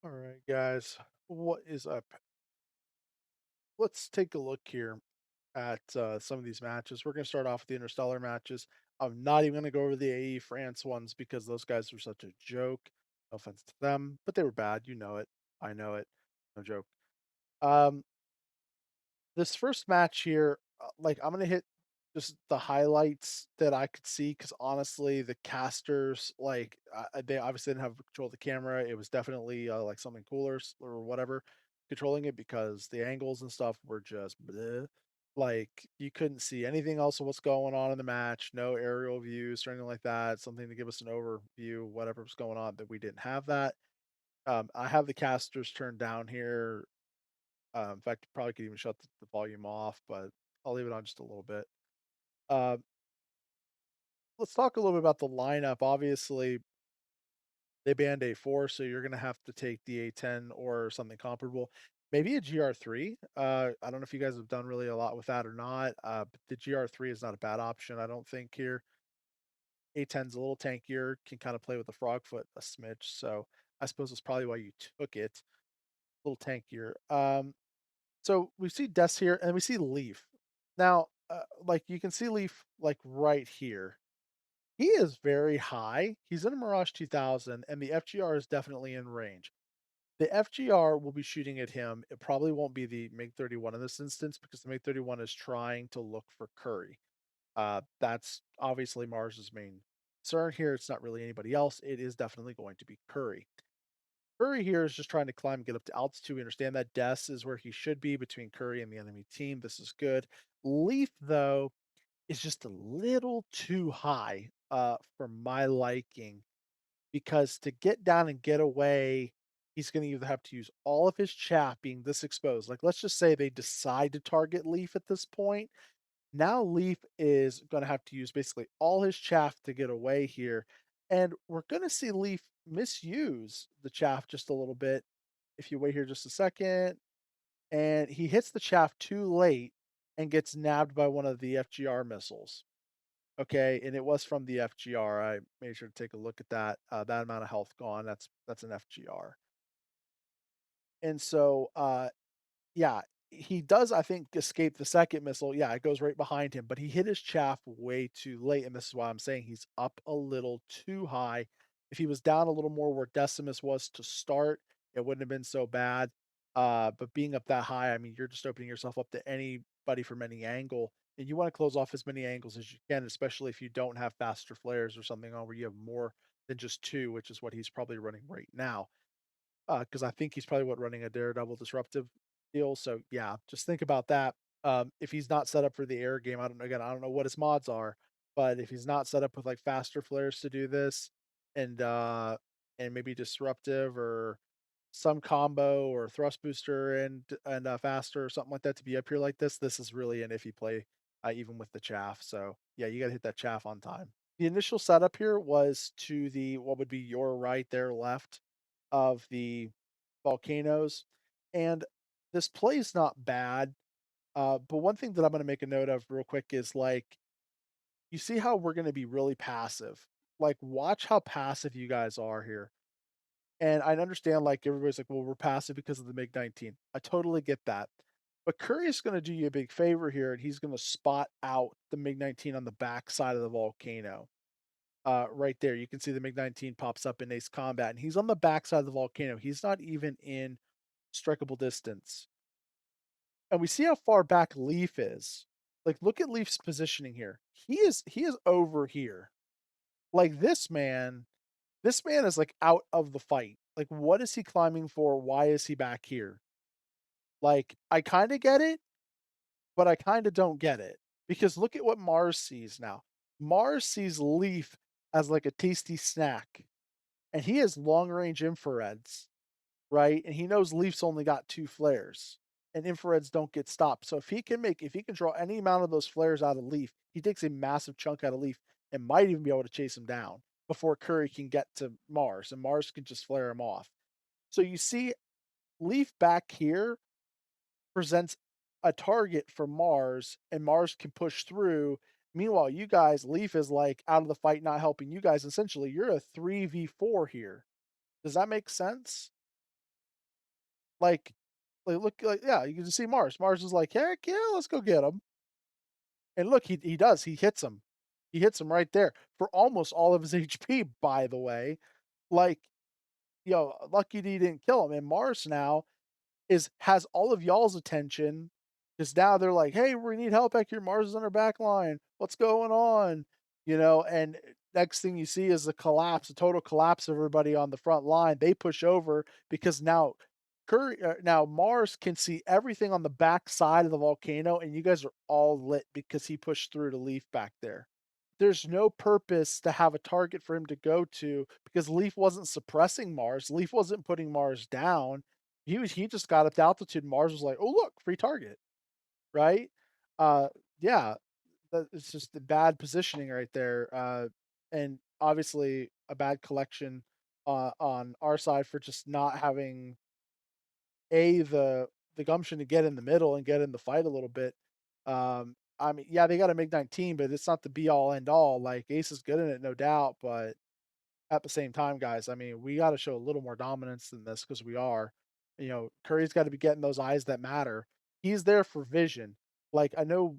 All right, guys, what is up? Let's take a look here at some of these matches. We're going to start off with the Interstellar matches. I'm not even going to go over the AE France ones because those guys were such a joke. No offense to them, but they were bad. You know it. I know it. No joke. Um, this first match here, I'm gonna hit just the highlights that I could see because honestly, the casters, they obviously didn't have control of the camera. It was definitely like something cooler or whatever controlling it because the angles and stuff were just bleh. Like you couldn't see anything else of what's going on in the match. No aerial views or anything like that. Something to give us an overview, whatever was going on. That we didn't have that. I have the casters turned down here. In fact, probably could even shut the volume off, but I'll leave it on just a little bit. Uh, let's talk a little bit about the lineup. Obviously, they banned A4, so you're going to have to take the A10 or something comparable. Maybe a GR3. I don't know if you guys have done really a lot with that or not. But the GR3 is not a bad option, I don't think, here. A10's a little tankier, can kind of play with the frog foot a smidge. So I suppose that's probably why you took it. A little tankier. So we see Des here and we see Leaf. Now, like you can see Leaf like right here. He is very high. He's in a Mirage 2000 and the FGR is definitely in range. The FGR will be shooting at him. It probably won't be the MiG-31 in this instance because the MiG-31 is trying to look for Curry. That's obviously Mars's main concern here. It's not really anybody else. It is definitely going to be Curry. Curry here is just trying to climb, get up to altitude. We understand that Des is where he should be between Curry and the enemy team. This is good. Leaf, though, is just a little too high for my liking because to get down and get away, he's going to either have to use all of his chaff being this exposed. Like, let's just say they decide to target Leaf at this point. Now Leaf is going to have to use basically all his chaff to get away here. And we're going to see Leaf misuse the chaff just a little bit. If you wait here just a second, and he hits the chaff too late and gets nabbed by one of the FGR missiles. Okay, and it was from the FGR. I made sure to take a look at that. That amount of health gone. That's an FGR. And so yeah, he does, I think, escape the second missile. Yeah, it goes right behind him, but he hit his chaff way too late, and this is why I'm saying he's up a little too high. If he was down a little more where Decimus was to start, it wouldn't have been so bad. But being up that high, I mean, you're just opening yourself up to anybody from any angle, and you want to close off as many angles as you can, especially if you don't have faster flares or something on where you have more than just two, which is what he's probably running right now. Because I think he's probably running a Daredevil disruptive deal. So yeah, just think about that. If he's not set up for the air game, I don't know. Again, I don't know what his mods are, but if he's not set up with like faster flares to do this, and and maybe disruptive or some combo or thrust booster and faster or something like that to be up here like this is really an iffy play, even with the chaff. So yeah, you got to hit that chaff on time. The initial setup here was to the what would be your right, their left of the volcanoes, and this play is not bad. But one thing that I'm going to make a note of real quick is like you see how we're going to be really passive. Like watch how passive you guys are here. And I understand like everybody's like, well, we're passive because of the MiG 19. I totally get that. But Curry is going to do you a big favor here, and he's going to spot out the MiG 19 on the back side of the volcano. Right there, you can see the MiG 19 pops up in Ace Combat, and he's on the backside of the volcano. He's not even in strikeable distance. And we see how far back Leaf is. Like, look at Leaf's positioning here. He is over here. Like this man is like out of the fight. Like, what is he climbing for? Why is he back here? Like, I kind of get it, but I kind of don't get it. Because look at what Mars sees now. Mars sees Leaf as like a tasty snack, and he has long range infrareds, right? And he knows Leafs only got 2 flares, and infrareds don't get stopped. So if he can draw any amount of those flares out of Leaf, he takes a massive chunk out of Leaf and might even be able to chase him down before Curry can get to Mars, and Mars can just flare him off. So you see Leaf back here presents a target for Mars, and Mars can push through. Meanwhile, you guys, Leaf is like out of the fight, not helping you guys. Essentially, you're a 3v4 here. Does that make sense? Like look like yeah, you can just see Mars. Mars is like, "Heck yeah, let's go get him." And look, he does, he hits him. He hits him right there for almost all of his HP, by the way. Like, lucky he didn't kill him. And Mars now has all of y'all's attention because now they're like, "Hey, we need help back here. Mars is on our back line. What's going on?" And next thing you see is the collapse, a total collapse of everybody on the front line. They push over because now Mars can see everything on the back side of the volcano, and you guys are all lit because he pushed through to Leaf back there. There's no purpose to have a target for him to go to because Leaf wasn't suppressing Mars. Leaf wasn't putting Mars down. He just got up to altitude. Mars was like, "Oh look, free target," right? Uh, yeah, it's just the bad positioning right there, and obviously a bad collection on our side for just not having the gumption to get in the middle and get in the fight a little bit. I mean, yeah, they got a MiG-19, but it's not the be all end all. Like Ace is good in it, no doubt, but at the same time, guys, I mean, we got to show a little more dominance than this because we are. Curry's got to be getting those eyes that matter. He's there for vision. Like I know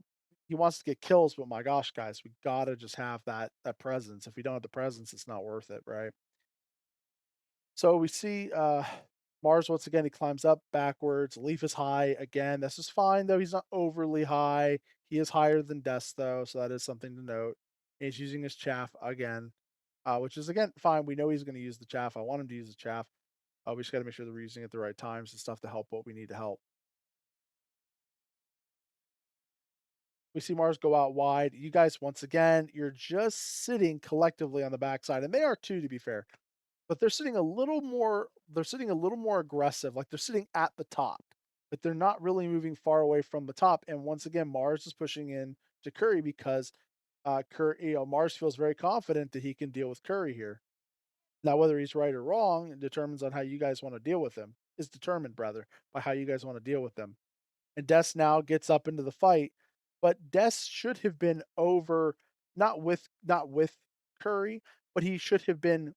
he wants to get kills, but my gosh, guys, we gotta just have that presence. If we don't have the presence, it's not worth it, right? So we see Mars once again. He climbs up backwards. Leaf is high again. This is fine though. He's not overly high. He is higher than Death though, so that is something to note. And he's using his chaff again, which is again fine. We know he's going to use the chaff. I want him to use the chaff. We just got to make sure that we're using it at the right times and stuff to help what we need to help. We see Mars go out wide. You guys, once again, you're just sitting collectively on the backside, and they are too, to be fair. But they're sitting a little more aggressive, like, they're sitting at the top, but they're not really moving far away from the top, and once again, Mars is pushing in to Curry because, Mars feels very confident that he can deal with Curry here. Now, whether he's right or wrong, it determines on how you guys wanna deal with him is determined, rather, by how you guys wanna deal with them. And Des now gets up into the fight, but Des should have been over not with Curry, but he should have been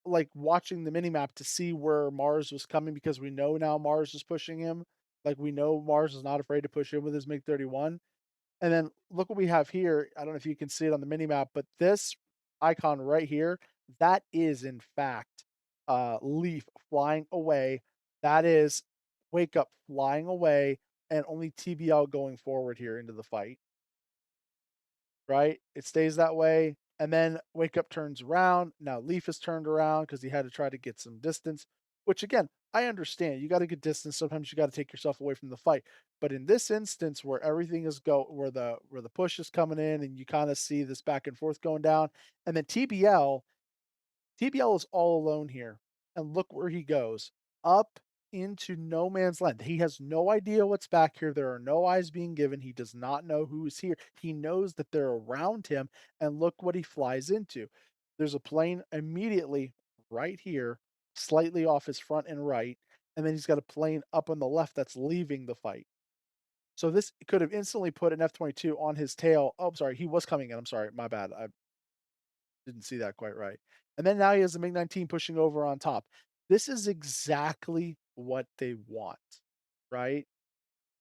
like watching the minimap to see where Mars was coming because we know now Mars is pushing him. Like we know Mars is not afraid to push him with his MiG 31. And then look what we have here. I don't know if you can see it on the minimap, but this icon right here, that is in fact Leaf flying away. That is Wake Up flying away and only TBL going forward here into the fight, right? It stays that way. And then Wake Up turns around. Now Leaf is turned around because he had to try to get some distance, which again, I understand. You got to get distance. Sometimes you got to take yourself away from the fight. But in this instance where everything is where the push is coming in and you kind of see this back and forth going down, and then TBL is all alone here. And look where he goes up into no man's land. He has no idea what's back here. There are no eyes being given. He does not know who is here. He knows that they're around him. And look what he flies into. There's a plane immediately right here, slightly off his front and right. And then he's got a plane up on the left that's leaving the fight. So this could have instantly put an F-22 on his tail. Oh, I'm sorry. He was coming in. I'm sorry. My bad. I didn't see that quite right. And then now he has the MiG-19 pushing over on top. This is exactly what they want, right?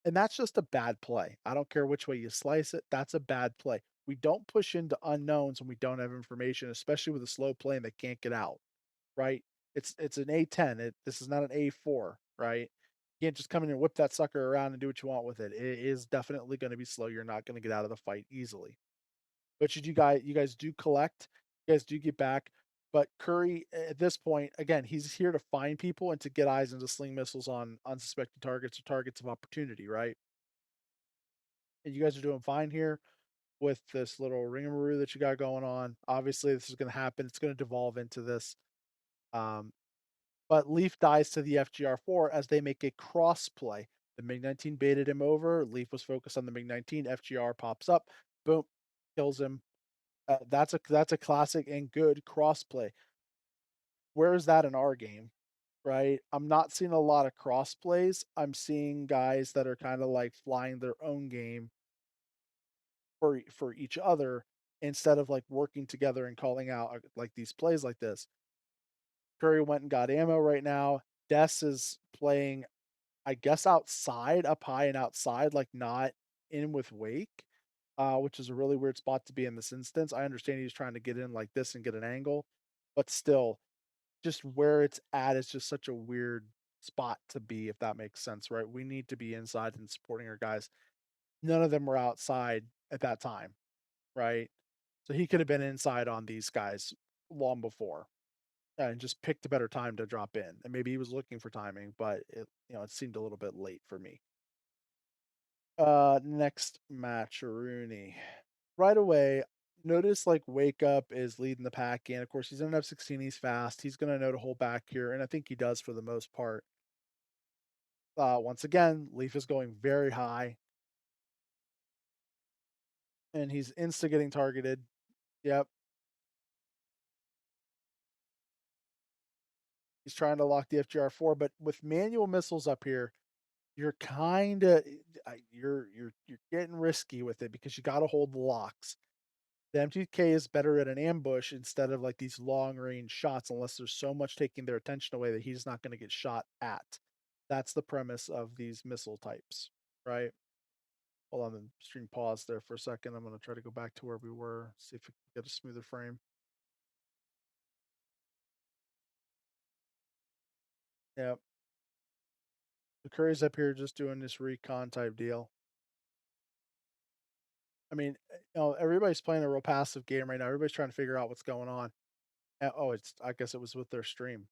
And that's just a bad play. I don't care which way you slice it. That's a bad play. We don't push into unknowns when we don't have information, especially with a slow plane that can't get out, right? It's an A10. This is not an A4, right? You can't just come in and whip that sucker around and do what you want with it. It is definitely going to be slow. You're not going to get out of the fight easily. But should you guys do collect, you guys do get back. But Curry at this point, again, he's here to find people and to get eyes into sling missiles on unsuspected targets or targets of opportunity, right? And you guys are doing fine here with this little ringamaroo that you got going on. Obviously, this is going to happen. It's going to devolve into this. Um, but Leaf dies to the FGR4 as they make a cross play. The MiG-19 baited him over. Leaf was focused on the MiG-19. FGR pops up, boom, kills him. That's a classic and good crossplay. Where is that in our game, right? I'm not seeing a lot of crossplays. I'm seeing guys that are kind of like flying their own game for each other instead of like working together and calling out like these plays like this. Curry went and got ammo right now. Des is playing, I guess, outside, up high and outside, like, not in with Wake, which is a really weird spot to be in this instance. I understand he's trying to get in like this and get an angle, but still, just where it's at is just such a weird spot to be, if that makes sense, right? We need to be inside and supporting our guys. None of them were outside at that time, right? So he could have been inside on these guys long before and just picked a better time to drop in. And maybe he was looking for timing, but it seemed a little bit late for me. Next match, Rooney. Right away, notice like Wake Up is leading the pack in. Of course, he's in an F-16, he's fast. He's gonna know to hold back here, and I think he does for the most part. Once again, Leaf is going very high, and he's insta getting targeted. Yep, he's trying to lock the FGR4, but with manual missiles up here, you're kinda you're getting risky with it because you gotta hold the locks. The MTK is better at an ambush instead of like these long range shots, unless there's so much taking their attention away that he's not going to get shot at. That's the premise of these missile types, right? Hold on, the stream pause there for a second. I'm going to try to go back to where we were, see if we can get a smoother frame. Yep. The Curry's up here just doing this recon type deal. I mean, everybody's playing a real passive game right now. Everybody's trying to figure out what's going on. Oh, I guess it was with their stream.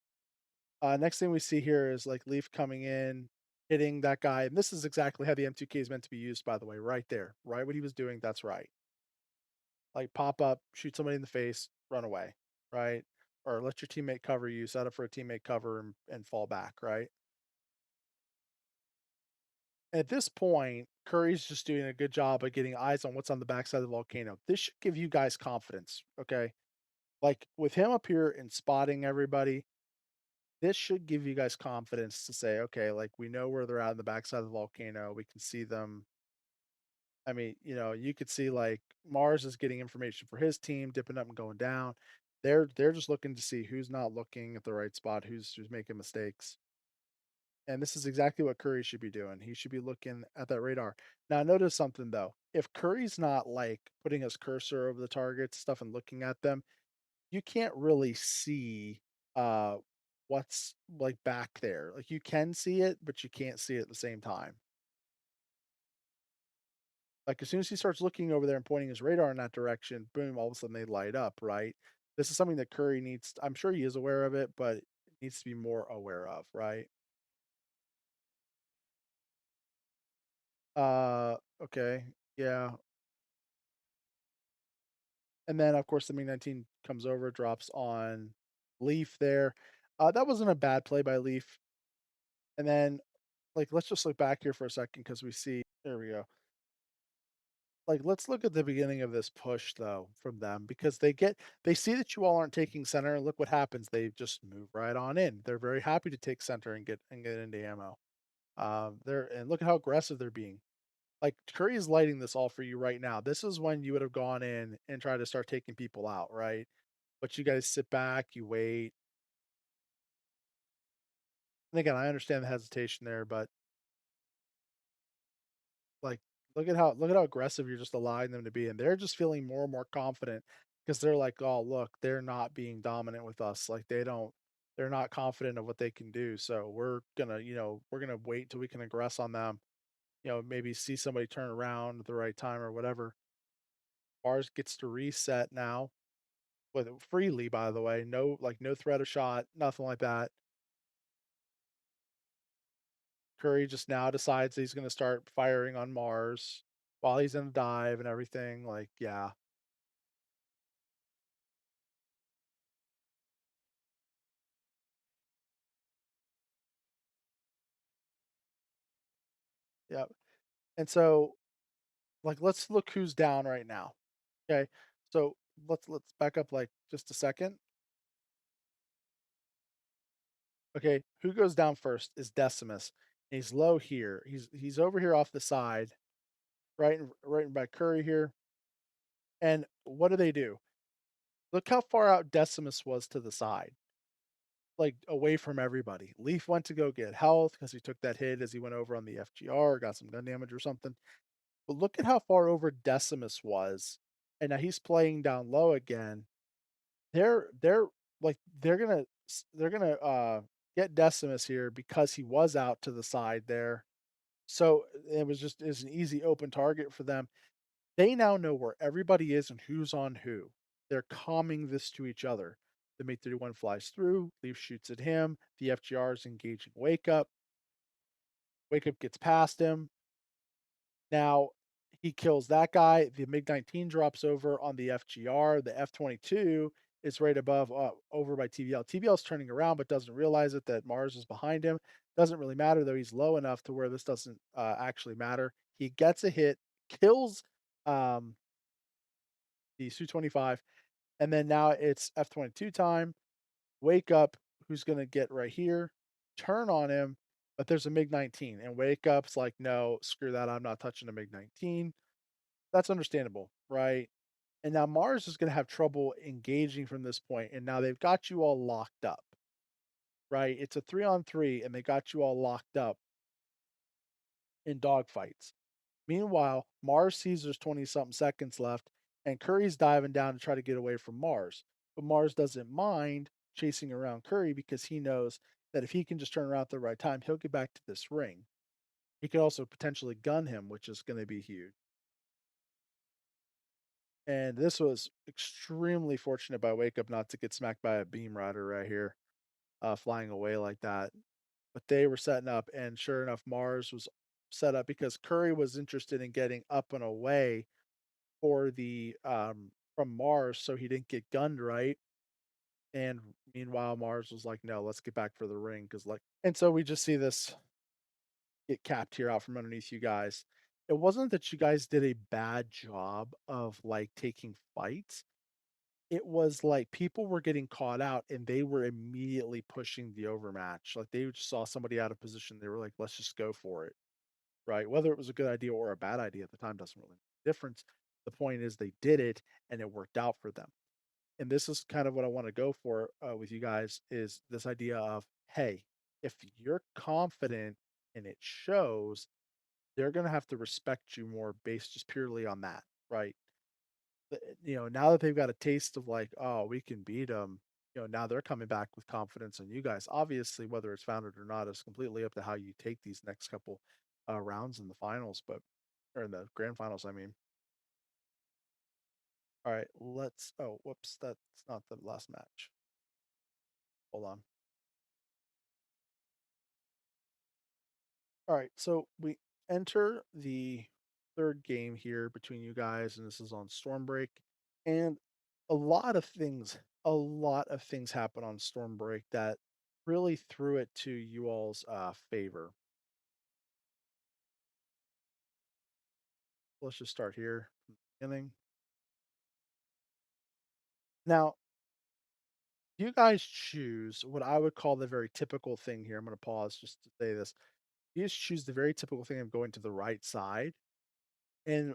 Next thing we see here is like Leaf coming in, hitting that guy. And this is exactly how the M2K is meant to be used, by the way, right there. Right what he was doing, that's right. Like pop up, shoot somebody in the face, run away, right? Or let your teammate cover you, set up for a teammate cover and fall back, right? At this point, Curry's just doing a good job of getting eyes on what's on the backside of the volcano. This should give you guys confidence, okay? Like with him up here and spotting everybody, this should give you guys confidence to say, okay, like we know where they're at in the backside of the volcano. We can see them. I mean, you could see like Mars is getting information for his team, dipping up and going down. They're just looking to see who's not looking at the right spot, who's making mistakes. And this is exactly what Curry should be doing. He should be looking at that radar. Now, notice something though. If Curry's not like putting his cursor over the targets, stuff, and looking at them, you can't really see uh what's like back there. Like you can see it, but you can't see it at the same time. Like as soon as he starts looking over there and pointing his radar in that direction, boom, all of a sudden they light up, right? This is something that Curry needs, I'm sure he is aware of it, but needs to be more aware of, right? Okay. Yeah. And then of course the MiG-19 comes over, drops on Leaf there. That wasn't a bad play by Leaf. And then like let's just look back here for a second because we see there we go. Like, let's look at the beginning of this push though from them because they see that you all aren't taking center and look what happens. They just move right on in. They're very happy to take center and get into ammo. They're and look at how aggressive they're being. Like Curry is lighting this all for you right now. This is when you would have gone in and tried to start taking people out, right? But you guys sit back, you wait. And again, I understand the hesitation there, but like, look at how aggressive you're just allowing them to be, and they're just feeling more and more confident because 'cause they're like, "Oh, look, they're not being dominant with us, like, they're not confident of what they can do, so we're gonna wait till we can aggress on them, maybe see somebody turn around at the right time or whatever." Ours gets to reset now with freely, by the way, no threat of shot, nothing like that. Curry just now decides he's gonna start firing on Mars while he's in a dive and everything, like, yeah. Yep. And so, like, let's look who's down right now. Okay. So let's back up like just a second. Okay, who goes down first is Decimus. He's low here. He's over here off the side, right by Curry here. And what do? Look how far out Decimus was to the side. like, away from everybody. Leaf went to go get health because he took that hit as he went over on the FGR, got some gun damage or something. But look at how far over Decimus was, and now he's playing down low again. They're like, they're gonna get Decimus here because he was out to the side there. So, it was just is an easy open target for them. They now know where everybody is and who's on who. They're calming this to each other. The Mate 31 flies through, Leaf shoots at him, the FGR is engaging Wake Up. Wake Up gets past him. Now he kills that guy. The MiG-19 drops over on the FGR. The F-22 is right above, over by TVL. TVL is turning around but doesn't realize it that Mars is behind him. Doesn't really matter though. He's low enough to where this doesn't actually matter. He gets a hit, kills um, the Su-25, and then now it's F-22 time. Wake Up, who's going to get right here, turn on him, but there's a MiG-19, and Wake Up's like, no, screw that. I'm not touching a MiG-19. That's understandable, right? And now Mars is gonna have trouble engaging from this point, and now they've got you all locked up, right? It's a 3 on 3, and they got you all locked up in dogfights. Meanwhile, Mars sees there's 20 something seconds left, and Curry's diving down to try to get away from Mars. But Mars doesn't mind chasing around Curry because he knows that if he can just turn around at the right time, he'll get back to this ring. He could also potentially gun him, which is going to be huge. And this was extremely fortunate by Wake Up not to get smacked by a beam rider right here, flying away like that. But they were setting up, and sure enough, Mars was set up because Curry was interested in getting up and away for the from Mars, so he didn't get gunned right. And meanwhile, Mars was like, "No, let's get back for the ring," because like, and so we just see this get capped here out from underneath you guys. It wasn't that you guys did a bad job of like taking fights. It was like people were getting caught out and they were immediately pushing the overmatch. Like they just saw somebody out of position. They were like, let's just go for it. Right. Whether it was a good idea or a bad idea at the time doesn't really make a difference. The point is they did it and it worked out for them. And this is kind of what I want to go for with you guys is this idea of, hey, if you're confident and it shows, they're going to have to respect you more based just purely on that. Right. Now that they've got a taste of like, "Oh, we can beat them," now they're coming back with confidence in you guys. Obviously, whether it's founded or not is completely up to how you take these next couple, rounds in the finals, but or in the grand finals, I mean. Alright, whoops, that's not the last match. Hold on. Alright, so we enter the 3rd game here between you guys, and this is on Stormbreak. And a lot of things happen on Stormbreak that really threw it to you all's favor. Let's just start here from the beginning. Now, you guys choose what I would call the very typical thing here. I'm going to pause just to say this. You just choose the very typical thing of going to the right side. And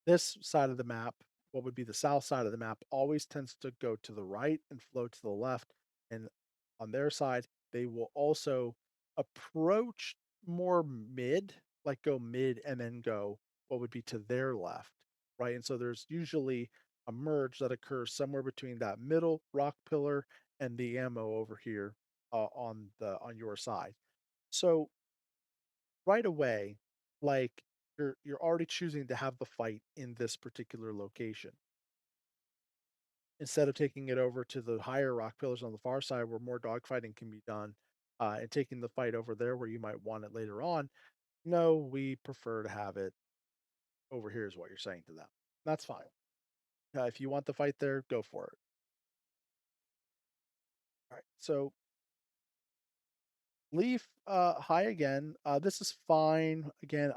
this side of the map, what would be the south side of the map, always tends to go to the right and flow to the left. And on their side, they will also approach more mid, like go mid and then go what would be to their left, right? And so there's usually a merge that occurs somewhere between that middle rock pillar and the ammo over here on your side. So right away, like you're already choosing to have the fight in this particular location instead of taking it over to the higher rock pillars on the far side where more dogfighting can be done, and taking the fight over there where you might want it later on. No, we prefer to have it over here, is what you're saying to them. That's fine. If you want the fight there, go for it. All right. So Leaf, high again. This is fine. Again,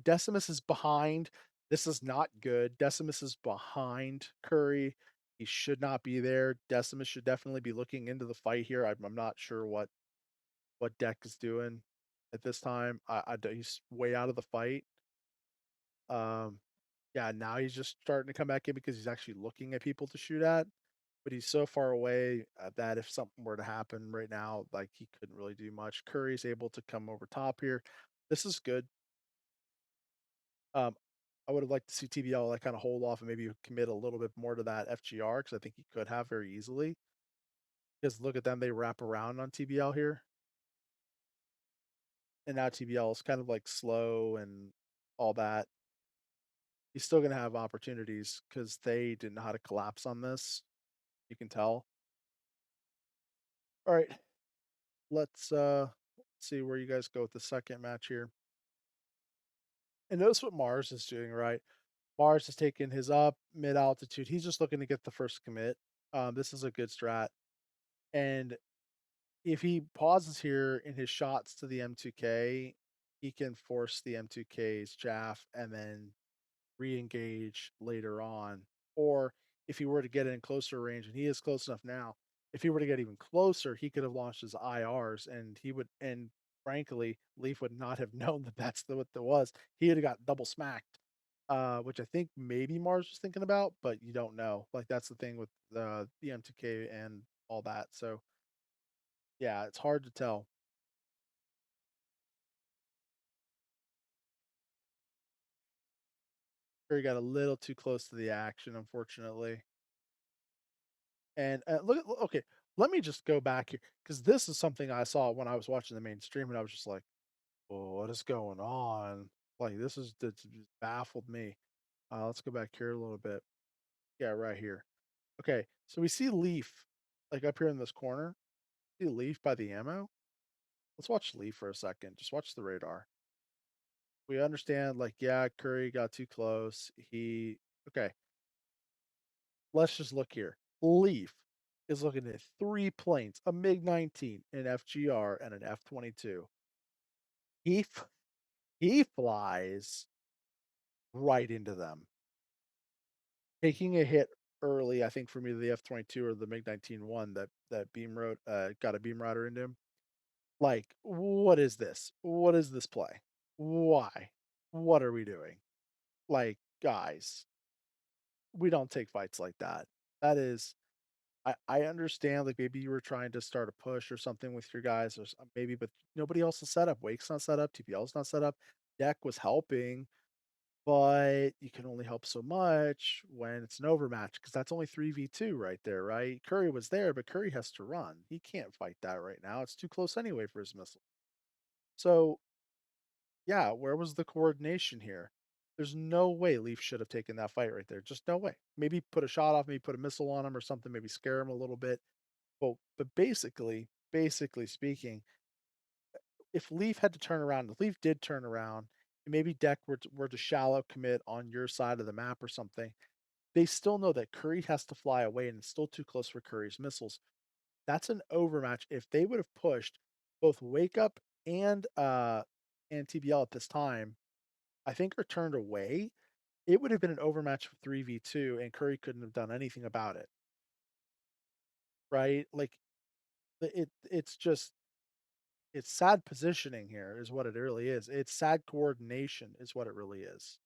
Decimus is behind. This is not good. Decimus is behind Curry. He should not be there. Decimus should definitely be looking into the fight here. I'm not sure what Deck is doing at this time. He's way out of the fight. Um, yeah, now he's just starting to come back in because he's actually looking at people to shoot at. but he's so far away that if something were to happen right now, like he couldn't really do much. Curry's able to come over top here. This is good. Um, I would have liked to see TBL like kind of hold off and maybe commit a little bit more to that FGR because I think he could have very easily. Because look at them, they wrap around on TBL here, and now TBL is kind of like slow and all that. He's still going to have opportunities because they didn't know how to collapse on this. You can tell. All right, let's see where you guys go with the second match here. And notice what Mars is doing, right? Mars is taking his up mid altitude. He's just looking to get the first commit. This is a good strat. And if he pauses here in his shots to the M2K, he can force the M2K's chaff and then re-engage later on. Or if he were to get in closer range, and he is close enough now, if he were to get even closer, he could have launched his IRs, and he would. And frankly, Leaf would not have known that that's what that was. He would have got double smacked, which I think maybe Mars was thinking about, but you don't know. Like that's the thing with the M2K and all that. So yeah, it's hard to tell. He got a little too close to the action, unfortunately. And okay, let me just go back here because this is something I saw when I was watching the main stream, and I was just like, "Oh, what is going on?" Like this is that just baffled me. Let's go back here a little bit. Yeah, right here. Okay, so we see Leaf like up here in this corner. See Leaf by the ammo. Let's watch Leaf for a second. Just watch the radar. We understand, like, yeah, Curry got too close. Okay. Let's just look here. Leaf is looking at three planes, a MiG 19, an FGR, and an F-22. He f- he flies right into them, taking a hit early. I think for me, the F-22 or the MiG 19 one that beam rode got a beam rider into him. Like, what is this? What is this play? Why? What are we doing? Like, guys, we don't take fights like that. That is I understand, like, maybe you were trying to start a push or something with your guys or maybe, but nobody else is set up. Wake's not set up, TPL's not set up. Deck was helping, but you can only help so much when it's an overmatch because that's only 3v2 right there, right? Curry was there, but Curry has to run. He can't fight that right now. It's too close anyway for his missile. So, yeah, where was the coordination here? There's no way Leaf should have taken that fight right there. Just no way. Maybe put a shot off, maybe put a missile on him or something, maybe scare him a little bit. But basically speaking, if Leaf had to turn around, if Leaf did turn around, and maybe Deck were to shallow commit on your side of the map or something, they still know that Curry has to fly away and it's still too close for Curry's missiles. That's an overmatch. If they would have pushed both Wake Up and TBL at this time, I think are turned away, it would have been an overmatch for 3v2 and Curry couldn't have done anything about it. Right? Like it's just it's sad positioning here is what it really is. It's sad coordination is what it really is.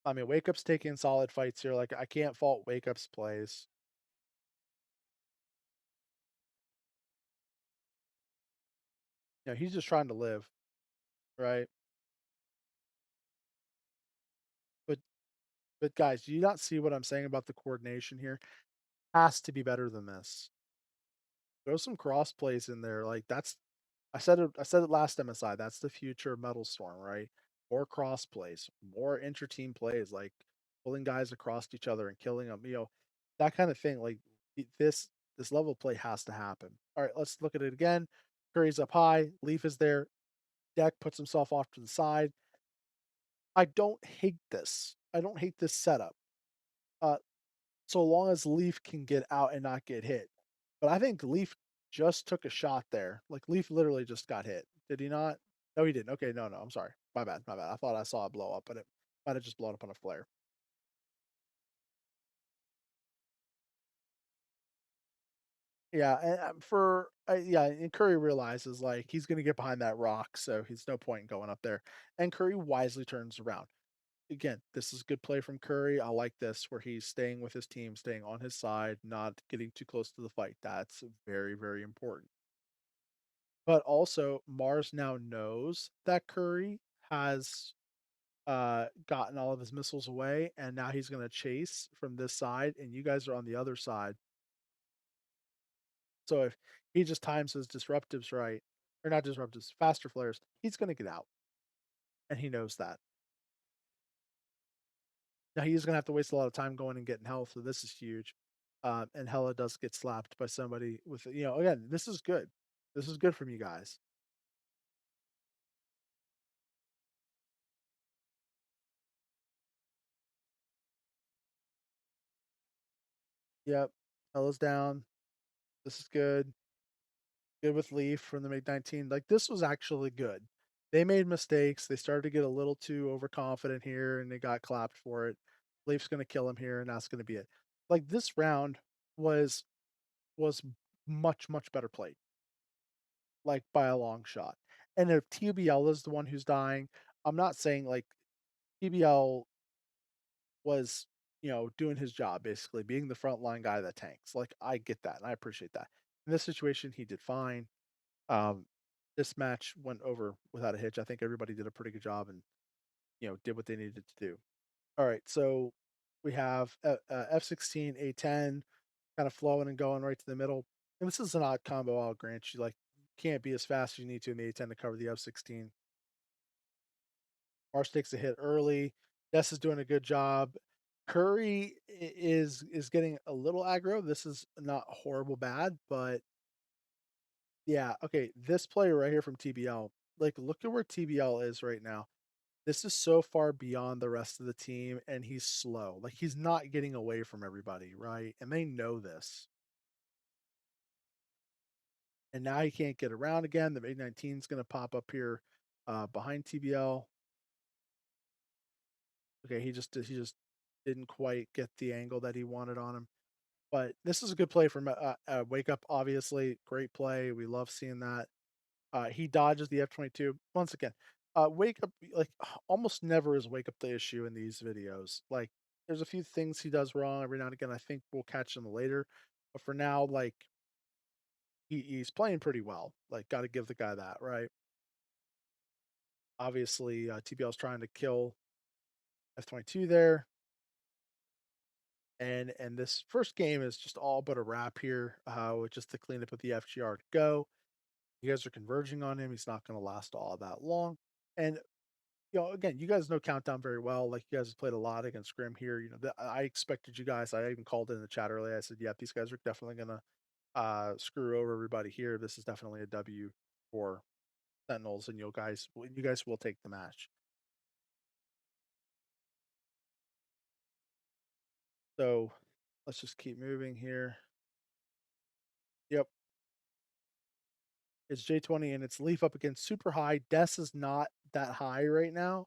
I mean, Wake Up's taking solid fights here. Like I can't fault Wake Up's plays. You know, he's just trying to live, right? But but guys, do you not see what I'm saying about the coordination here? Has to be better than this. Throw some cross plays in there. Like that's I said it last MSI. That's the future of Metal Storm, right? More cross plays, more inter-team plays, like pulling guys across each other and killing them. That kind of thing. Like this level of play has to happen. All right, let's look at it again. Curry's up high. Leaf is there. Deck puts himself off to the side. I don't hate this. I don't hate this setup. Uh, so long as Leaf can get out and not get hit. But I think Leaf just took a shot there. Like Leaf literally just got hit. Did he not? No, he didn't. Okay, no, I'm sorry. My bad, my bad. I thought I saw it blow up, but it might have just blown up on a flare. Yeah, and for yeah, and Curry realizes, like, he's gonna get behind that rock, so he's no point in going up there, and Curry wisely turns around. Again, this is good play from Curry. I like this where he's staying with his team, staying on his side, not getting too close to the fight. That's very, very important. But also, Mars now knows that Curry has gotten all of his missiles away, and now he's gonna chase from this side, and you guys are on the other side. So if he just times his disruptives right, or not disruptives, faster flares, he's gonna get out, and he knows that. Now he's gonna have to waste a lot of time going and getting health, so this is huge. And Hella does get slapped by somebody with, again, this is good. This is good from you guys. Yep. Hella's down. This is good. Good with Leaf from the MiG-19. Like, this was actually good. They made mistakes. They started to get a little too overconfident here, and they got clapped for it. Leaf's gonna kill him here, and that's gonna be it. Like, this round was was much, much better played, like, by a long shot. And if TBL is the one who's dying, I'm not saying, like, TBL was, doing his job, basically, being the frontline guy that tanks. Like, I get that, and I appreciate that. In this situation, he did fine. Um, this match went over without a hitch. I think everybody did a pretty good job and, did what they needed to do. All right, so we have F-16, A-10 kind of flowing and going right to the middle. And this is an odd combo, I'll grant you. Like, you can't be as fast as you need to in the A-10 to cover the F-16. Mars takes a hit early. Ness is doing a good job. Curry is getting a little aggro. This is not horrible bad, but yeah, okay. This player right here from TBL, like, look at where TBL is right now. This is so far beyond the rest of the team, and he's slow. Like, he's not getting away from everybody, right? And they know this. And now he can't get around again. The MiG-19 is going to pop up here behind TBL. Okay, he just didn't quite get the angle that he wanted on him. But this is a good play from Wake Up. Obviously, great play. We love seeing that. He dodges the F-22 once again. Wake Up, like, almost never is Wake Up the issue in these videos. Like, there's a few things he does wrong every now and again. I think we'll catch them later. But for now, like, he's playing pretty well. Like, got to give the guy that, right? Obviously, TBL's trying to kill F-22 there. And this first game is just all but a wrap here, with just the cleanup of the FGR to go. You guys are converging on him. He's not going to last all that long. And, again, you guys know Countdown very well. Like, you guys have played a lot against Grim here. I expected you guys. I even called it in the chat earlier. I said, yeah, these guys are definitely going to screw over everybody here. This is definitely a W for Sentinels, and you guys will take the match. So let's just keep moving here. Yep, it's J20 and it's Leaf up against super high. Des is not that high right now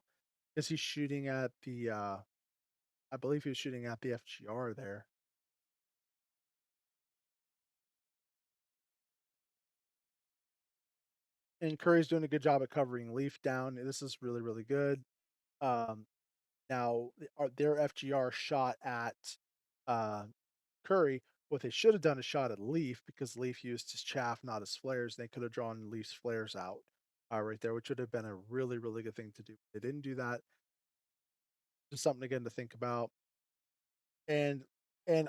because he's shooting at the I believe he was shooting at the FGR there. And Curry's doing a good job at covering Leaf down. This is really, really good. Um, now their FGR shot at uh, Curry. What they should have done is shot at Leaf because Leaf used his chaff, not his flares. They could have drawn Leaf's flares out right there, which would have been a really, really good thing to do. They didn't do that. Just something again to think about. And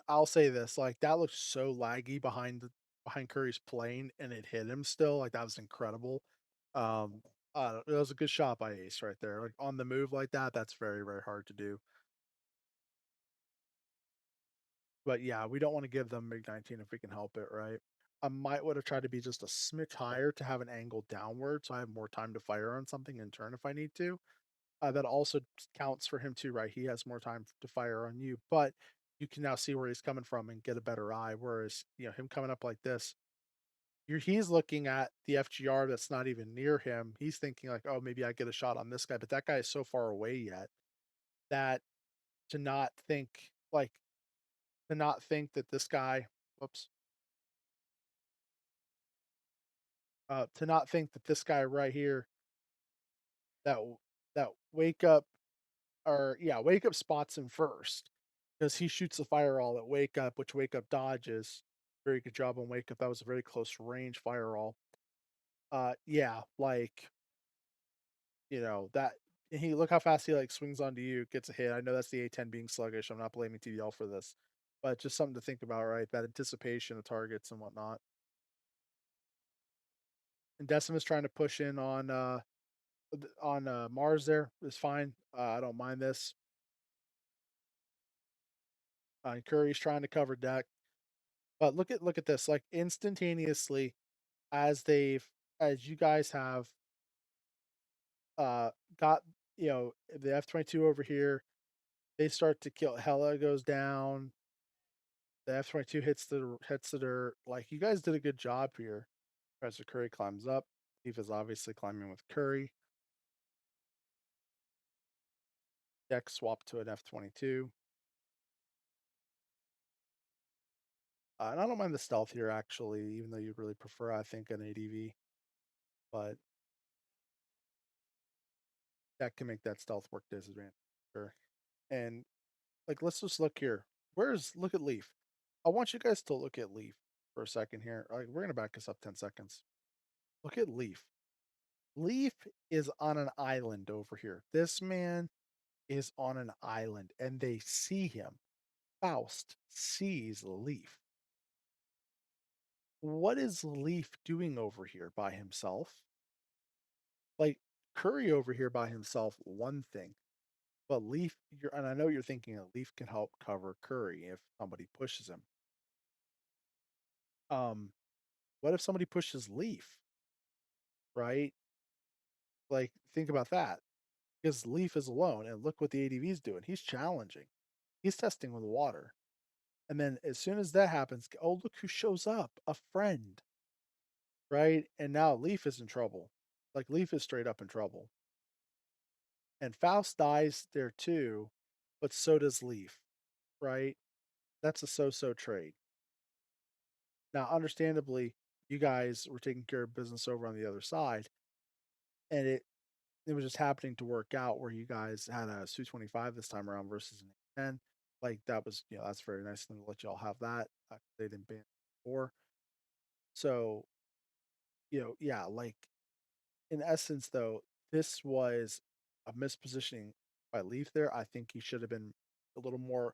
I'll say this, like, that looked so laggy behind Curry's plane, and it hit him still, like, that was incredible. Um, it was a good shot by Ace right there, like, on the move like that, that's very, very hard to do. But, yeah, we don't wanna give them MiG-19 if we can help it, right? I might would have tried to be just a smidge higher to have an angle downward, so I have more time to fire on something and turn if I need to. That also counts for him too, right? He has more time to fire on you, but you can now see where he's coming from and get a better eye. Whereas, him coming up like this, he's looking at the FGR that's not even near him. He's thinking like, oh, maybe I get a shot on this guy, but that guy is so far away yet that to not think like to not think that this guy, whoops, To not think that this guy right here, that that wake up, or yeah, wake up spots him first because he shoots the fire all at wake up, which wake up dodges. Very good job on wake up. That was a very close range fire all. Yeah, like that. And he look how fast he like swings onto you, gets a hit. I know that's the A10 being sluggish. I'm not blaming TDL for this, but just something to think about, right? That anticipation of targets and whatnot. And Decimus trying to push in on Mars there is fine. I don't mind this. Curry's trying to cover deck, but look at this. Like instantaneously, as they've as you guys have got the F-22 over here, they start to kill. Hella goes down. The F-22 hits the dirt. Like you guys did a good job here. Professor Curry climbs up. Steve is obviously climbing with Curry. Deck swap to an F-22. And I don't mind the stealth here, actually, even though you really prefer, I think, an ADV. But that can make that stealth work disadvantage. Sure. And like, let's just look here. Look at Leaf? I want you guys to look at Leaf for a second here. Like, we're gonna back this up 10 seconds. Look at Leaf. Leaf is on an island over here. This man is on an island, and they see him. Faust sees Leaf. What is Leaf doing over here by himself? Like Curry over here by himself, one thing. But Leaf, and I know you're thinking that Leaf can help cover Curry if somebody pushes him. Um, what if somebody pushes Leaf, right? Like, think about that. Because Leaf is alone, and look what the ADV is doing. He's challenging. He's testing with water. And then as soon as that happens, oh, look who shows up. A friend, right? And now Leaf is in trouble. Like Leaf is straight up in trouble. And Faust dies there too, but so does Leaf, right? That's a so-so trade. Now, understandably, you guys were taking care of business over on the other side, and it was just happening to work out where you guys had a Su-25 this time around versus an A-10. Like that was, that's very nice of them to let y'all have that. They didn't ban before, so yeah, like in essence, though, this was a mispositioning by Leaf there. I think he should have been a little more,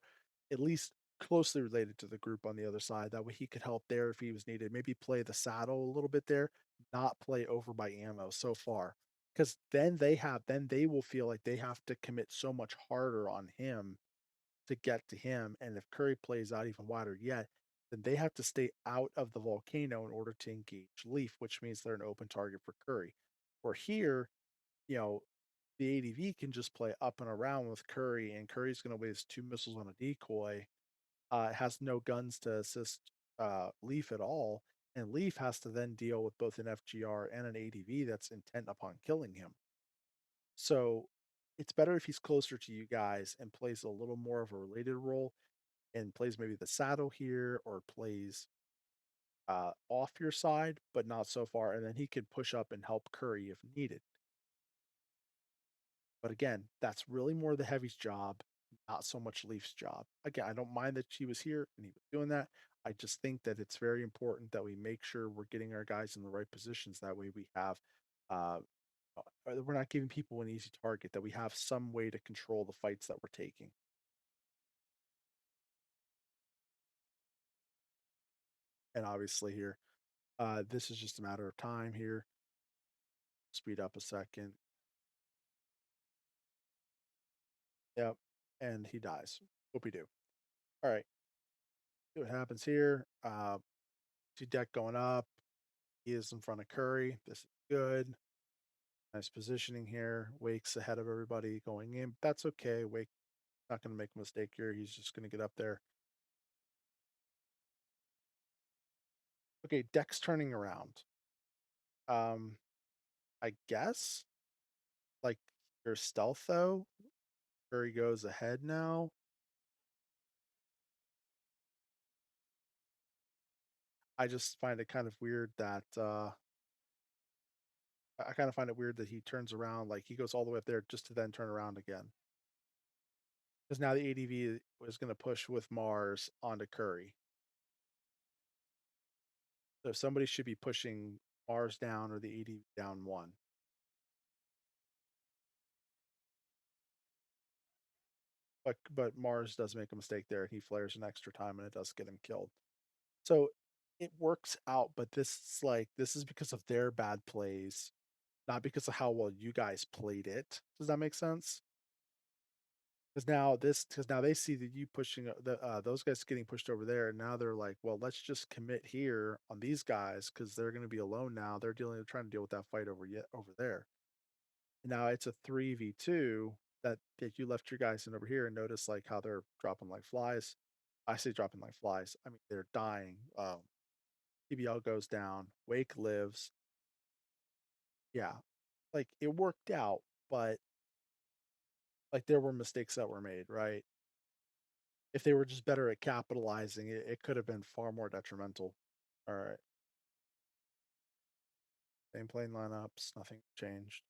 at least closely related to the group on the other side. That way he could help there if he was needed. Maybe play the saddle a little bit there, not play over by ammo so far. Because then they will feel like they have to commit so much harder on him to get to him. And if Curry plays out even wider yet, then they have to stay out of the volcano in order to engage Leaf, which means they're an open target for Curry. Or here, you know, the ADV can just play up and around with Curry, and Curry's going to waste two missiles on a decoy. Has no guns to assist Leaf at all, and Leaf has to then deal with both an FGR and an ADV that's intent upon killing him. So it's better if he's closer to you guys and plays a little more of a related role and plays maybe the saddle here or plays off your side, but not so far. And then he could push up and help Curry if needed. But again, that's really more the heavy's job, not so much Leaf's job. Again, I don't mind that she was here and he was doing that. I just think that it's very important that we make sure we're getting our guys in the right positions. That way we have, uh, we're not giving people an easy target, that we have some way to control the fights that we're taking. And obviously here, this is just a matter of time here. Speed up a second. Yep. And he dies. Hope we do. All right. See what happens here. See deck going up. He is in front of Curry. This is good. Nice positioning here. Wake's ahead of everybody going in. That's okay. Wake not going to make a mistake here. He's just going to get up there. Okay, deck's turning around. Um, I guess like your stealth though. Curry goes ahead now. I just find it kind of weird that I kind of find it weird that he turns around, like he goes all the way up there just to then turn around again. Because now the ADV was going to push with Mars onto Curry. So somebody should be pushing Mars down or the ADV down one. But Mars does make a mistake there, and he flares an extra time, and it does get him killed. So it works out, but this is because of their bad plays, not because of how well you guys played it. Does that make sense? Because now they see that you pushing those guys getting pushed over there, and now they're like, well, let's just commit here on these guys because they're going to be alone now. They're trying to deal with that fight over there. And now it's a 3v2 that you left your guys in over here, and notice like how they're dropping like flies. I say dropping like flies. I mean they're dying. PBL goes down. Wake lives. Yeah, like it worked out, but like there were mistakes that were made, right? If they were just better at capitalizing it, it could have been far more detrimental. All right. Same plane lineups, nothing changed.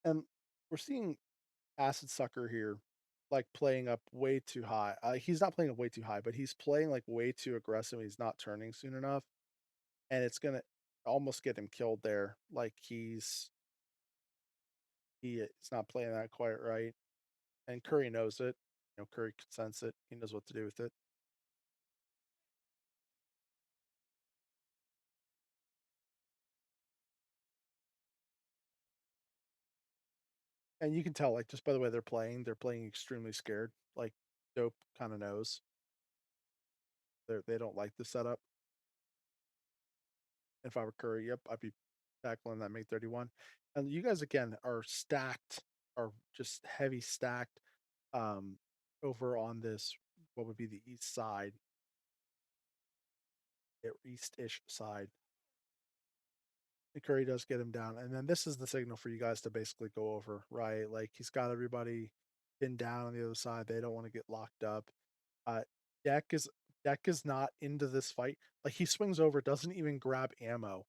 And we're seeing Acid Sucker here, like playing up way too high. He's not playing up way too high, but he's playing like way too aggressive. He's not turning soon enough, and it's gonna almost get him killed there. Like he's not playing that quite right, and Curry knows it. You know, Curry can sense it. He knows what to do with it. And you can tell, like, just by the way they're playing extremely scared. Like, Dope kind of knows they don't like the setup. If I were Curry, yep, I'd be tackling that Mate 31. And you guys again are stacked, are just heavy stacked um over on this what would be the east side, east-ish side. And Curry does get him down. And then this is the signal for you guys to basically go over, right? Like he's got everybody pinned down on the other side. They don't want to get locked up. Uh Deck is Deck is not into this fight. Like he swings over, doesn't even grab ammo.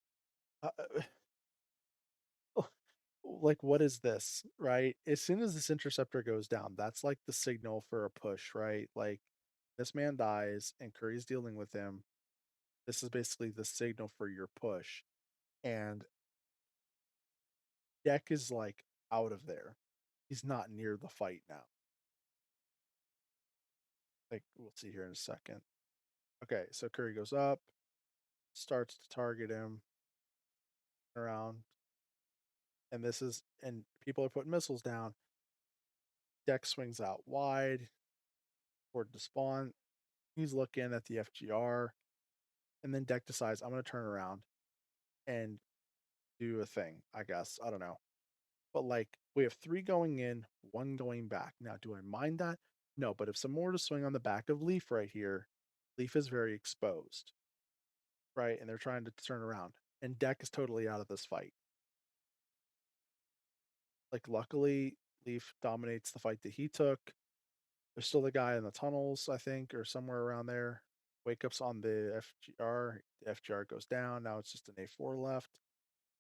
Like what is this, right? As soon as this interceptor goes down, that's like the signal for a push, right? Like this man dies and Curry's dealing with him. This is basically the signal for your push. And Deck is like out of there. He's not near the fight now. Like we'll see here in a second. Okay, so Curry goes up, starts to target him around, and people are putting missiles down. Deck swings out wide toward the spawn. He's looking at the FGR, and then Deck decides I'm going to turn around and do a thing. I guess I don't know, but like we have three going in, one going back. Now, do I mind that? No, but if some more to swing on the back of Leaf right here, Leaf is very exposed, right? And they're trying to turn around, and Deck is totally out of this fight. Like, luckily, Leaf dominates the fight that he took. There's still the guy in the tunnels, I think, or somewhere around there. Wake ups on the FGR. The FGR goes down. Now it's just an A4 left.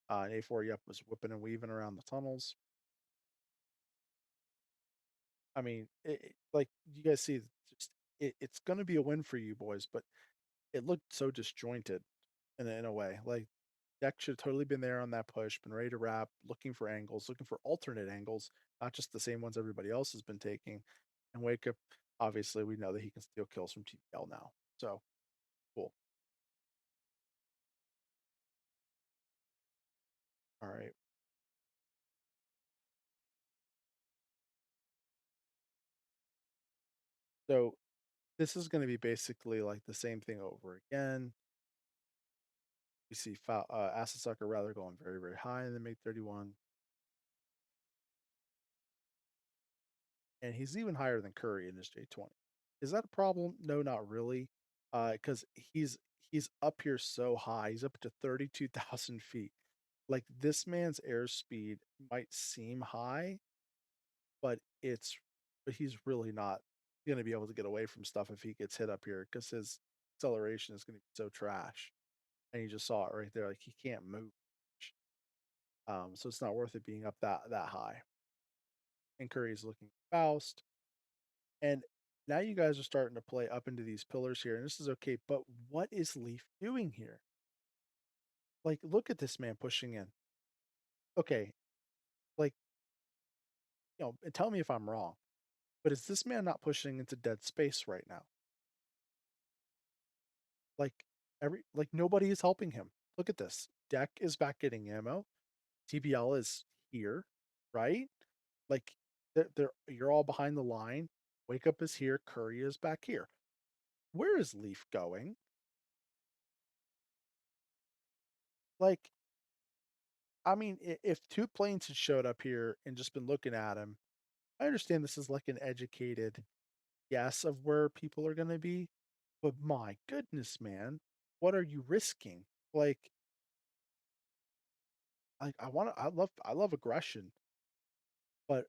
An A4, yep, was whipping and weaving around the tunnels. I mean, like you guys see, just it's going to be a win for you boys, but it looked so disjointed in a way. Like Deck should have totally been there on that push, been ready to wrap, looking for angles, looking for alternate angles, not just the same ones everybody else has been taking. And Wake Up, obviously, we know that he can steal kills from TPL now. So cool. All right. So this is going to be basically like the same thing over again. We see Acid Sucker rather going very, very high in the Make 31. And he's even higher than Curry in his J20. Is that a problem? No, not really. Because he's up here so high. He's up to 32,000 feet. Like this man's airspeed might seem high, but he's really not gonna be able to get away from stuff if he gets hit up here because his acceleration is gonna be so trash. And you just saw it right there, like he can't move. So it's not worth it being up that high. And Curry's looking Faust. And now you guys are starting to play up into these pillars here, and this is okay. But what is Leaf doing here? Like, look at this man pushing in. Okay, like, and tell me if I'm wrong, but is this man not pushing into dead space right now? Like, nobody is helping him. Look at this. Deck is back getting ammo. TBL is here, right? Like, you're all behind the line. Wake Up is here. Curry is back here. Where is Leaf going? Like, I mean, if two planes had showed up here and just been looking at him, I understand this is like an educated guess of where people are going to be, but my goodness, man, what are you risking? Like, I love aggression, but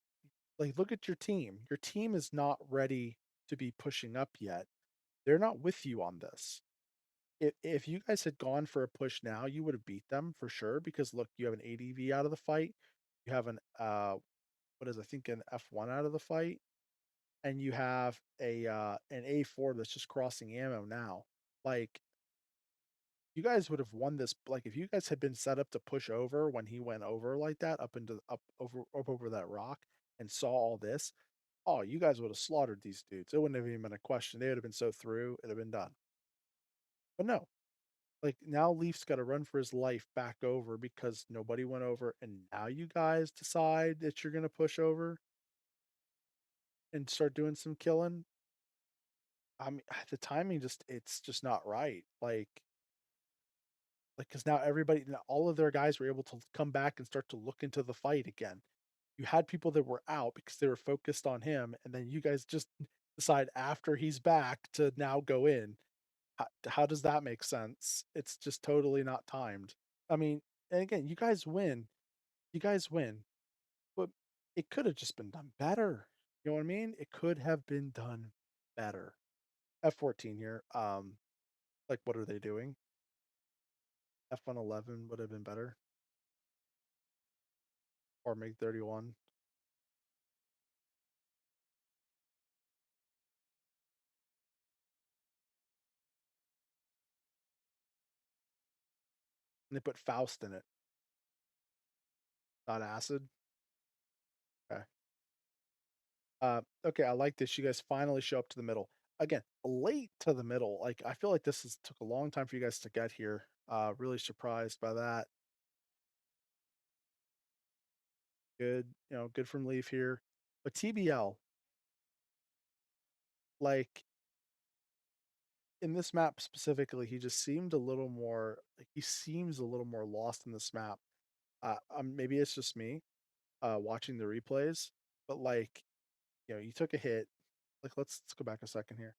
like, look at your team. Your team is not ready to be pushing up yet. They're not with you on this. If you guys had gone for a push now, you would have beat them for sure. Because look, you have an ADV out of the fight. You have what is I think an F1 out of the fight, and you have an A4 that's just crossing ammo now. Like, you guys would have won this. Like, if you guys had been set up to push over when he went over like that, up over that rock, and saw all this, oh, you guys would have slaughtered these dudes. It wouldn't have even been a question. They would have been so through, it'd have been done. But no, like, now Leaf's got to run for his life back over because nobody went over, and now you guys decide that you're gonna push over and start doing some killing. I mean, the timing it's just not right. Because now all of their guys were able to come back and start to look into the fight again. You had people that were out because they were focused on him, and then you guys just decide after he's back to now go in. How does that make sense? It's just totally not timed. I mean, and again, you guys win. You guys win, but it could have just been done better. You know what I mean? It could have been done better. F14 here. Like, what are they doing? F111 would have been better, or MiG 31. And they put Faust in it, not acid. Okay. Okay, I like this. You guys finally show up to the middle. Again, late to the middle. Like, I feel like took a long time for you guys to get here. Really surprised by that. Good, good from Leaf here. But TBL, like, in this map specifically, he just seemed a little more like he seems a little more lost in this map. Maybe it's just me watching the replays, but like, you took a hit. Like, let's go back a second here.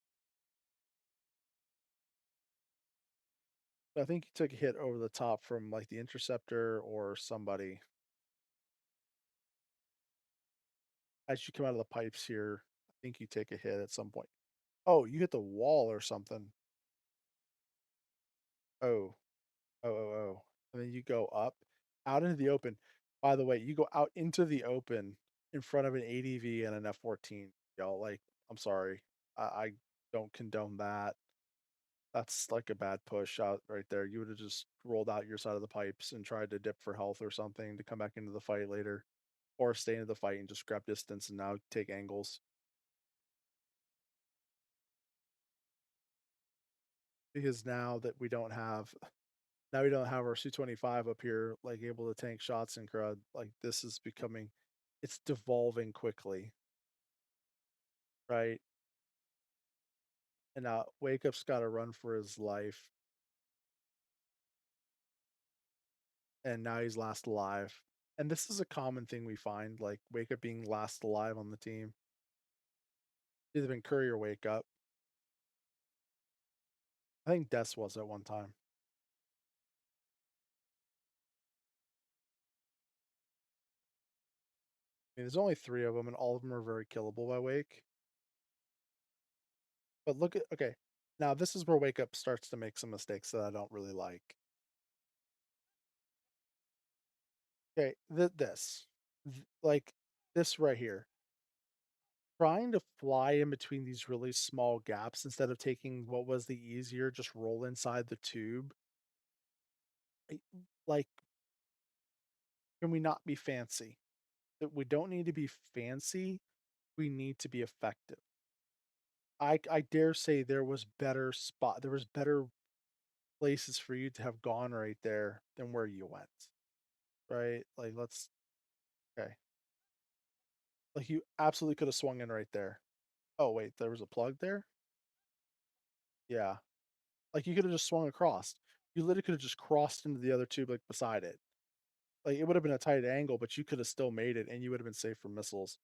I think you took a hit over the top from like the interceptor or somebody as you come out of the pipes here. I think you take a hit at some point. Oh, you hit the wall or something. Oh, oh. And then you go up out into the open. By the way, you go out into the open in front of an ADV and an F14. Y'all, like, I'm sorry. I don't condone that. That's like a bad push out right there. You would have just rolled out your side of the pipes and tried to dip for health or something to come back into the fight later, or stay into the fight and just grab distance and now take angles. Because now we don't have our Su-25 up here, like, able to tank shots and crud. Like, this is becoming, it's devolving quickly, right? And now Wake Up's got to run for his life, and now he's last alive. And this is a common thing we find, like Wake Up being last alive on the team. Either been Curry or Wake Up. I think Des was at one time. mean, there's only 3 of them, and all of them are very killable by Wake. But look at okay, now this is where Wake Up starts to make some mistakes that I don't really like. Okay, like, this right here, trying to fly in between these really small gaps instead of taking what was the easier, just roll inside the tube. I like, can we not be fancy? That we don't need to be fancy, we need to be effective. I dare say there was better places for you to have gone right there than where you went, right? Like, let's okay. Like, you absolutely could have swung in right there. Oh, wait, there was a plug there? Yeah. Like, you could have just swung across. You literally could have just crossed into the other tube, like, beside it. Like, it would have been a tight angle, but you could have still made it, and you would have been safe from missiles,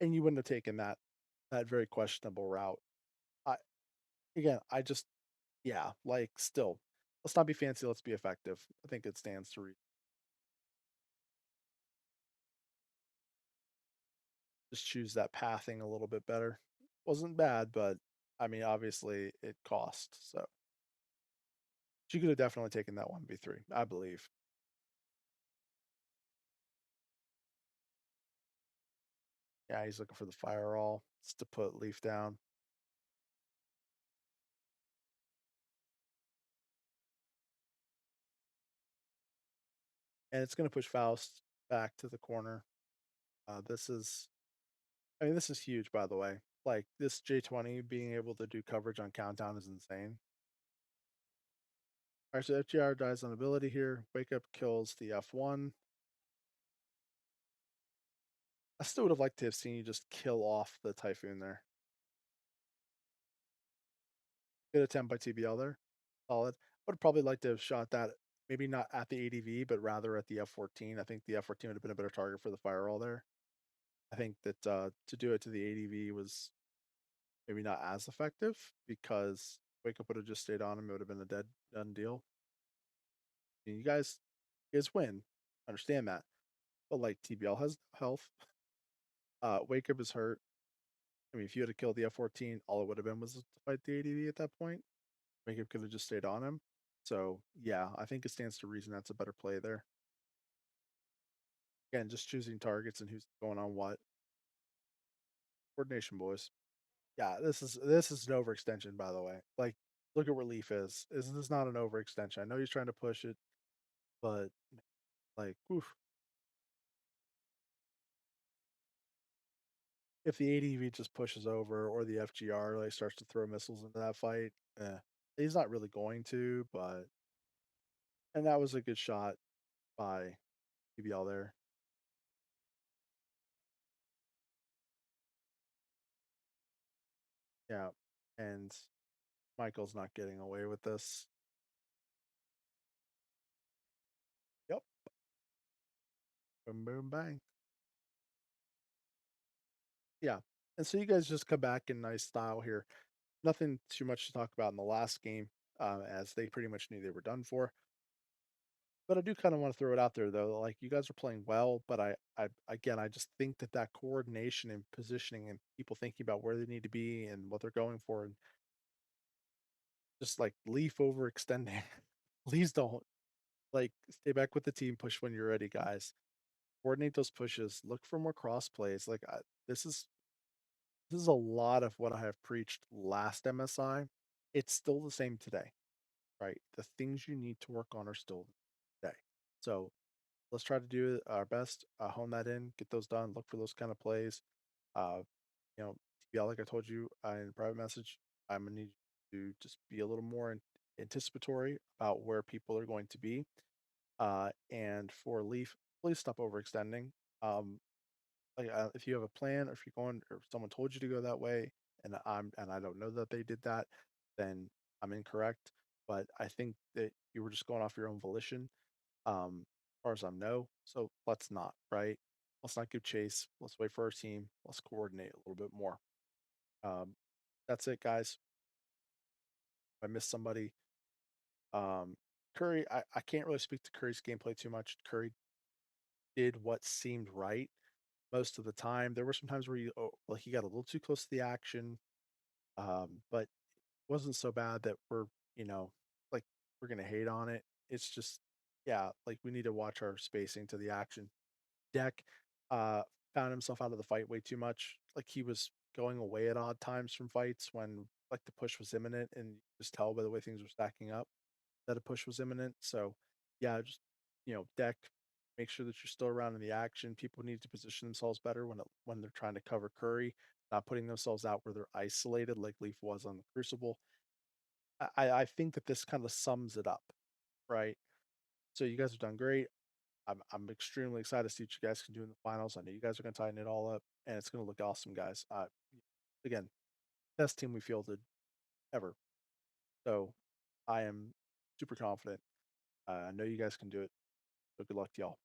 and you wouldn't have taken that very questionable route. I again, I just yeah, like, still, let's not be fancy, let's be effective. I think it stands to just choose that pathing a little bit better. Wasn't bad, but, I mean, obviously, it cost, so she could have definitely taken that 1v3, I believe. Yeah, he's looking for the fire all. It's to put Leaf down, and it's gonna push Faust back to the corner. This is I mean, this is huge, by the way. Like, this J20 being able to do coverage on countdown is insane. Alright, so FGR dies on ability here. Wake Up kills the F1. I still would have liked to have seen you just kill off the Typhoon there. Good attempt by TBL there. Solid. I would probably like to have shot that maybe not at the ADV, but rather at the F14. I think the F14 would have been a better target for the firewall there. I think that to do it to the ADV was maybe not as effective because Wake Up would have just stayed on him. It would have been a dead done deal. And you guys win. Understand that. But like TBL has health. Wake Up is hurt. I mean, if you had to kill the F14, all it would have been was to fight the ADV at that point. Wake Up could have just stayed on him. So yeah, I think it stands to reason that's a better play there. Again, just choosing targets and who's going on what. Coordination, boys. Yeah, this is an overextension, by the way. Like, look at where Leaf is. This is not an overextension. I know he's trying to push it, but like, oof. If the ADV just pushes over or the FGR like starts to throw missiles into that fight, he's not really going to. But and that was a good shot by PBL there. Yeah, and Michael's not getting away with this. Yep, boom, boom, bang. Yeah, and so you guys just come back in nice style here. Nothing too much to talk about in the last game, as they pretty much knew they were done for. But I do kind of want to throw it out there though. Like, you guys are playing well, but I again, I just think that coordination and positioning and people thinking about where they need to be and what they're going for, and just like Leaf overextending. Please don't like stay back with the team. Push when you're ready, guys. Coordinate those pushes. Look for more cross plays. Like, this is this is a lot of what I have preached last MSI. It's still the same today, right? The things you need to work on are still today. So let's try to do our best, hone that in, get those done, look for those kind of plays. Uh, TBL, like I told you in a private message, I'm gonna need you to just be a little more anticipatory about where people are going to be. And for Leaf, please stop overextending. Um, like, if you have a plan, or if you're going, or if someone told you to go that way, and I don't know that they did that, then I'm incorrect. But I think that you were just going off your own volition, as far as I know. So let's not, right? Let's not give chase. Let's wait for our team. Let's coordinate a little bit more. Um, that's it, guys. If I missed somebody, um, Curry, I can't really speak to Curry's gameplay too much. Curry did what seemed right, most of the time. There were some times where like he got a little too close to the action, but it wasn't so bad that you know, like we're gonna hate on it. It's just, yeah, like we need to watch our spacing to the action. Deck uh, found himself out of the fight way too much. Like he was going away at odd times from fights when like the push was imminent, and you just tell by the way things were stacking up that a push was imminent. So yeah, just deck, make sure that you're still around in the action. People need to position themselves better when they're trying to cover Curry, not putting themselves out where they're isolated like Leaf was on the Crucible. I think that this kind of sums it up, right? So you guys have done great. I'm extremely excited to see what you guys can do in the finals. I know you guys are going to tighten it all up, and it's going to look awesome, guys. Again, best team we fielded ever. So I am super confident. I know you guys can do it. So good luck to y'all.